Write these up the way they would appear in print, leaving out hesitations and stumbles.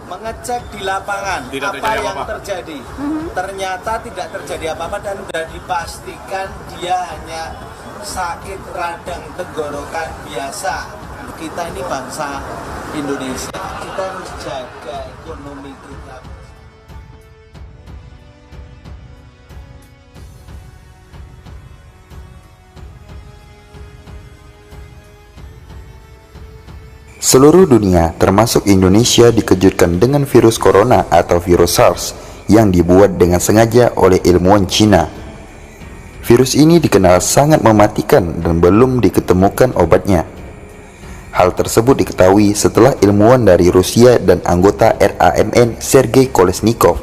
Mengecek di lapangan Tidak apa terjadi yang apa-apa. terjadi. Ternyata tidak terjadi apa-apa dan sudah dipastikan dia hanya sakit radang tenggorokan biasa. Kita ini bangsa Indonesia, kita harus jaga ekonomi kita. Seluruh dunia, termasuk Indonesia, dikejutkan dengan virus corona atau virus SARS yang dibuat dengan sengaja oleh ilmuwan Cina. Virus ini dikenal sangat mematikan dan belum diketemukan obatnya. Hal tersebut diketahui setelah ilmuwan dari Rusia dan anggota RAMN Sergei Kolesnikov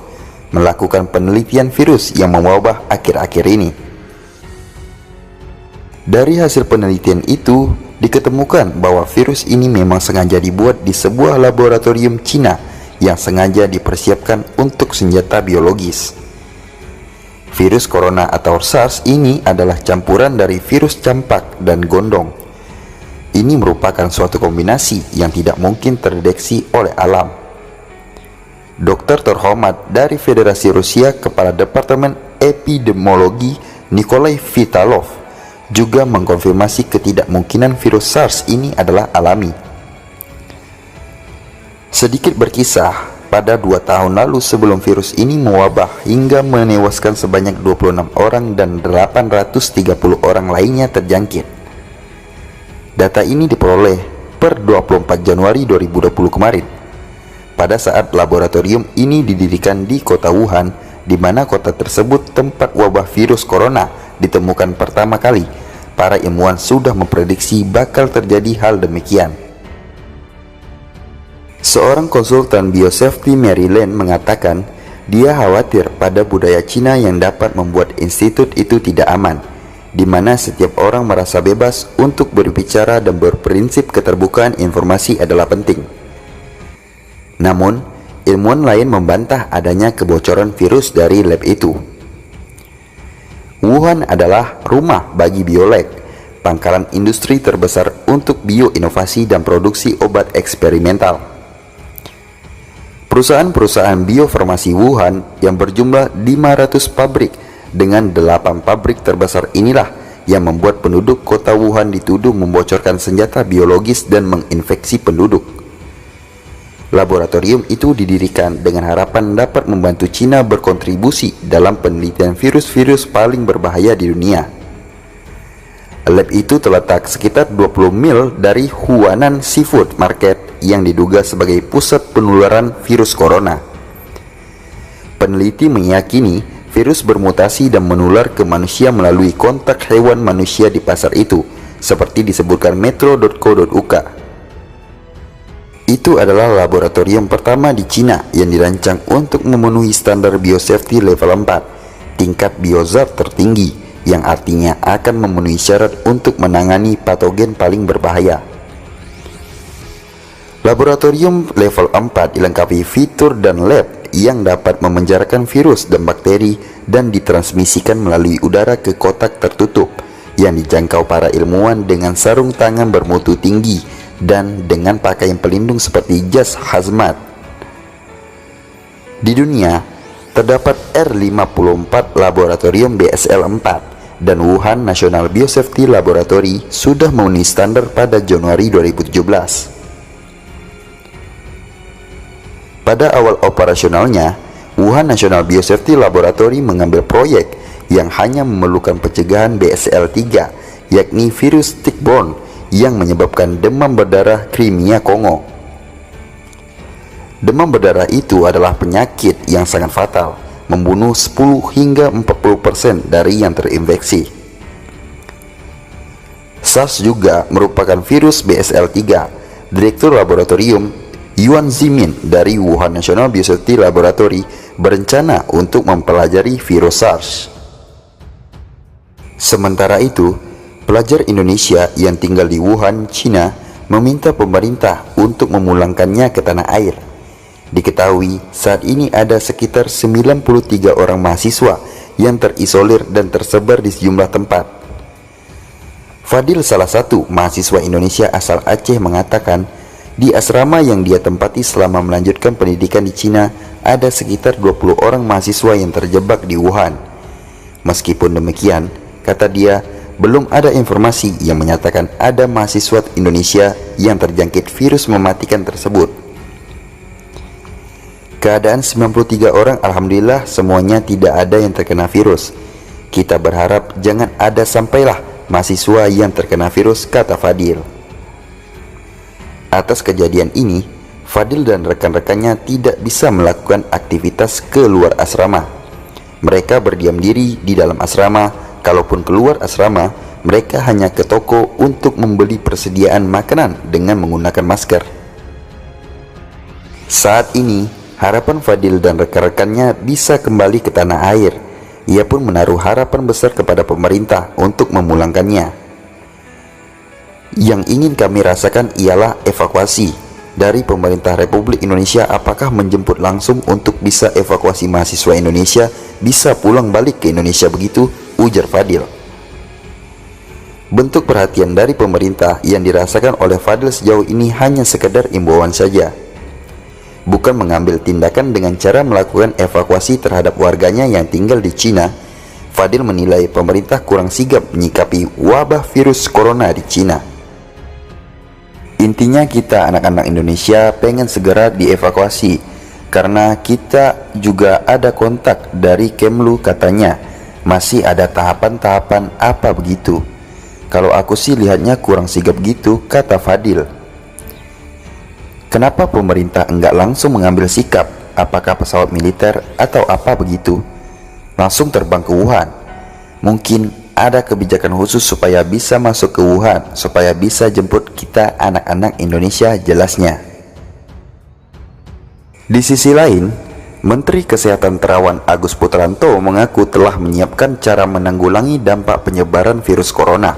melakukan penelitian virus yang mewabah akhir-akhir ini. Dari hasil penelitian itu, diketemukan bahwa virus ini memang sengaja dibuat di sebuah laboratorium Cina yang sengaja dipersiapkan untuk senjata biologis. Virus corona atau SARS ini adalah campuran dari virus campak dan gondong. Ini merupakan suatu kombinasi yang tidak mungkin terdeteksi oleh alam. Dokter terhormat dari Federasi Rusia, Kepala Departemen Epidemiologi Nikolai Vitalov, juga mengkonfirmasi ketidakmungkinan virus SARS ini adalah alami. Sedikit berkisah, pada 2 tahun lalu sebelum virus ini mewabah hingga menewaskan sebanyak 26 orang dan 830 orang lainnya terjangkit. Data ini diperoleh per 24 Januari 2020 kemarin. Pada saat laboratorium ini didirikan di kota Wuhan, di mana kota tersebut tempat wabah virus corona ditemukan pertama kali, para ilmuwan sudah memprediksi bakal terjadi hal demikian. Seorang konsultan biosafety Maryland mengatakan dia khawatir pada budaya Cina yang dapat membuat institut itu tidak aman, di mana setiap orang merasa bebas untuk berbicara dan berprinsip keterbukaan informasi adalah penting. Namun, ilmuwan lain membantah adanya kebocoran virus dari lab itu. Wuhan adalah rumah bagi Biolek, pangkalan industri terbesar untuk bioinovasi dan produksi obat eksperimental. Perusahaan-perusahaan biofarmasi Wuhan yang berjumlah 500 pabrik dengan 8 pabrik terbesar inilah yang membuat penduduk kota Wuhan dituduh membocorkan senjata biologis dan menginfeksi penduduk. Laboratorium itu didirikan dengan harapan dapat membantu Cina berkontribusi dalam penelitian virus-virus paling berbahaya di dunia. Lab itu terletak sekitar 20 mil dari Huanan Seafood Market yang diduga sebagai pusat penularan virus corona. Peneliti meyakini virus bermutasi dan menular ke manusia melalui kontak hewan manusia di pasar itu, seperti disebutkan metro.co.uk. Itu adalah laboratorium pertama di Cina yang dirancang untuk memenuhi standar biosafety level 4, tingkat biozat tertinggi, yang artinya akan memenuhi syarat untuk menangani patogen paling berbahaya. Laboratorium level 4 dilengkapi fitur dan lab yang dapat memenjarakan virus dan bakteri dan ditransmisikan melalui udara ke kotak tertutup yang dijangkau para ilmuwan dengan sarung tangan bermutu tinggi dan dengan pakaian pelindung seperti jas hazmat. Di dunia, terdapat R54 laboratorium BSL-4 dan Wuhan National Biosafety Laboratory sudah memenuhi standar pada Januari 2017. Pada awal operasionalnya, Wuhan National Biosafety Laboratory mengambil proyek yang hanya memerlukan pencegahan BSL-3, yakni virus tick-borne yang menyebabkan demam berdarah Crimea Kongo. Demam berdarah itu adalah penyakit yang sangat fatal, membunuh 10 hingga 40% dari yang terinfeksi. SARS juga merupakan virus BSL-3. Direktur Laboratorium Yuan Zimin dari Wuhan National Biosafety Laboratory berencana untuk mempelajari virus SARS. Sementara itu, pelajar Indonesia yang tinggal di Wuhan, Cina, meminta pemerintah untuk memulangkannya ke tanah air. Diketahui saat ini ada sekitar 93 orang mahasiswa yang terisolir dan tersebar di sejumlah tempat. Fadil, salah satu mahasiswa Indonesia asal Aceh, mengatakan Di asrama yang dia tempati selama melanjutkan pendidikan di Cina, ada sekitar 20 orang mahasiswa yang terjebak di Wuhan. Meskipun demikian, kata dia, belum ada informasi yang menyatakan ada mahasiswa Indonesia yang terjangkit virus mematikan tersebut. Keadaan 93 orang alhamdulillah semuanya tidak ada yang terkena virus. Kita berharap jangan ada sampailah mahasiswa yang terkena virus, kata Fadil. Atas kejadian ini, Fadil dan rekan-rekannya tidak bisa melakukan aktivitas ke luar asrama. Mereka berdiam diri di dalam asrama. Kalaupun keluar asrama, mereka hanya ke toko untuk membeli persediaan makanan dengan menggunakan masker. Saat ini, harapan Fadil dan rekan-rekannya bisa kembali ke tanah air. Ia pun menaruh harapan besar kepada pemerintah untuk memulangkannya. Yang ingin kami rasakan ialah evakuasi dari pemerintah Republik Indonesia. Apakah menjemput langsung untuk bisa evakuasi mahasiswa Indonesia bisa pulang balik ke Indonesia begitu, ujar Fadil. Bentuk perhatian dari pemerintah yang dirasakan oleh Fadil sejauh ini hanya sekedar imbauan saja, bukan mengambil tindakan dengan cara melakukan evakuasi terhadap warganya yang tinggal di Cina. Fadil menilai pemerintah kurang sigap menyikapi wabah virus corona di Cina. Intinya kita anak-anak Indonesia pengen segera dievakuasi karena kita juga ada kontak dari Kemlu, katanya. Masih ada tahapan-tahapan apa begitu. Kalau aku sih lihatnya kurang sigap gitu, kata Fadil. Kenapa pemerintah enggak langsung mengambil sikap? Apakah pesawat militer atau apa begitu langsung terbang ke Wuhan? Mungkin ada kebijakan khusus supaya bisa masuk ke Wuhan, supaya bisa jemput kita anak-anak Indonesia, jelasnya. Di sisi lain, Menteri Kesehatan Terawan Agus Putranto mengaku telah menyiapkan cara menanggulangi dampak penyebaran virus corona.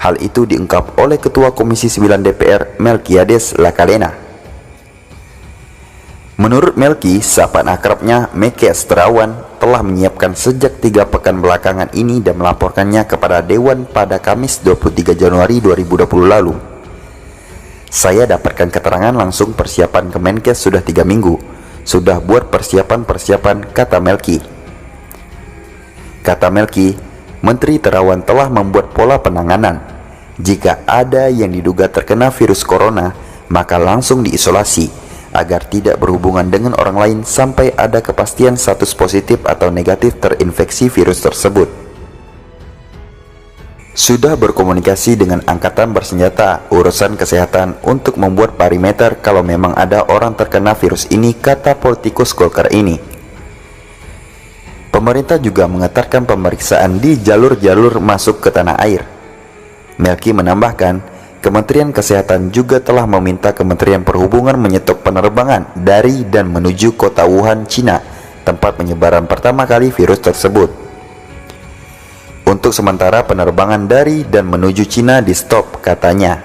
Hal itu diungkap oleh Ketua Komisi 9 DPR Melkiades Lakalena. Menurut Melki, sapaan akrabnya Mekes Terawan telah menyiapkan sejak 3 pekan belakangan ini dan melaporkannya kepada Dewan pada Kamis 23 Januari 2020 lalu. Saya dapatkan keterangan langsung persiapan Kemenkes sudah 3 minggu. Sudah buat persiapan-persiapan, kata Melki. Kata Melki, Menteri Terawan telah membuat pola penanganan. Jika ada yang diduga terkena virus corona, maka langsung diisolasi agar tidak berhubungan dengan orang lain sampai ada kepastian status positif atau negatif terinfeksi virus tersebut. Sudah berkomunikasi dengan angkatan bersenjata urusan kesehatan untuk membuat parameter kalau memang ada orang terkena virus ini, kata politikus Golkar ini. Pemerintah juga mengetatkan pemeriksaan di jalur-jalur masuk ke tanah air. Melki menambahkan, Kementerian Kesehatan juga telah meminta Kementerian Perhubungan menyetop penerbangan dari dan menuju kota Wuhan, Cina, tempat penyebaran pertama kali virus tersebut. Untuk sementara penerbangan dari dan menuju Cina di stop, katanya.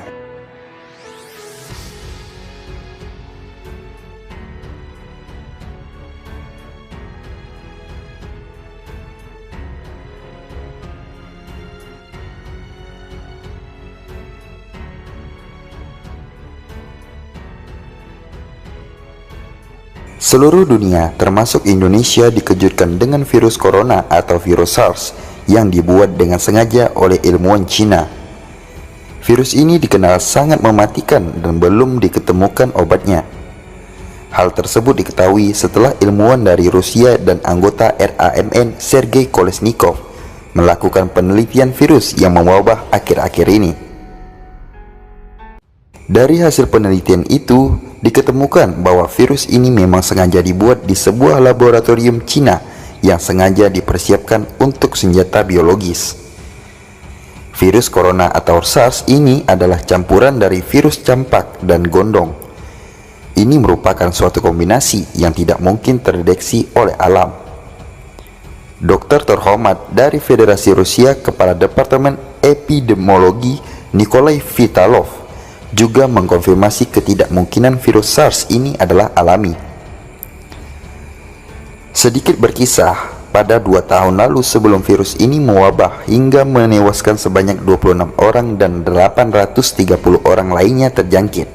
Seluruh dunia, termasuk Indonesia, dikejutkan dengan virus corona atau virus SARS yang dibuat dengan sengaja oleh ilmuwan Cina. Virus ini dikenal sangat mematikan dan belum diketemukan obatnya. Hal tersebut diketahui setelah ilmuwan dari Rusia dan anggota RAMN Sergei Kolesnikov melakukan penelitian virus yang mewabah akhir-akhir ini. Dari hasil penelitian itu, diketemukan bahwa virus ini memang sengaja dibuat di sebuah laboratorium Cina yang sengaja dipersiapkan untuk senjata biologis. Virus corona atau SARS ini adalah campuran dari virus campak dan gondong. Ini merupakan suatu kombinasi yang tidak mungkin terdeteksi oleh alam. Dokter terhormat dari Federasi Rusia, Kepala Departemen Epidemiologi Nikolai Vitalov, juga mengkonfirmasi ketidakmungkinan virus SARS ini adalah alami. Sedikit berkisah, pada 2 tahun lalu sebelum virus ini mewabah hingga menewaskan sebanyak 26 orang dan 830 orang lainnya terjangkit.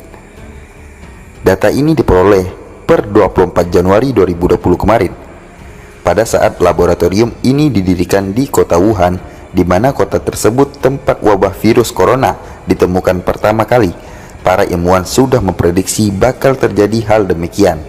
Data ini diperoleh per 24 Januari 2020 kemarin. Pada saat laboratorium ini didirikan di kota Wuhan, di mana kota tersebut tempat wabah virus corona ditemukan pertama kali, para ilmuwan sudah memprediksi bakal terjadi hal demikian.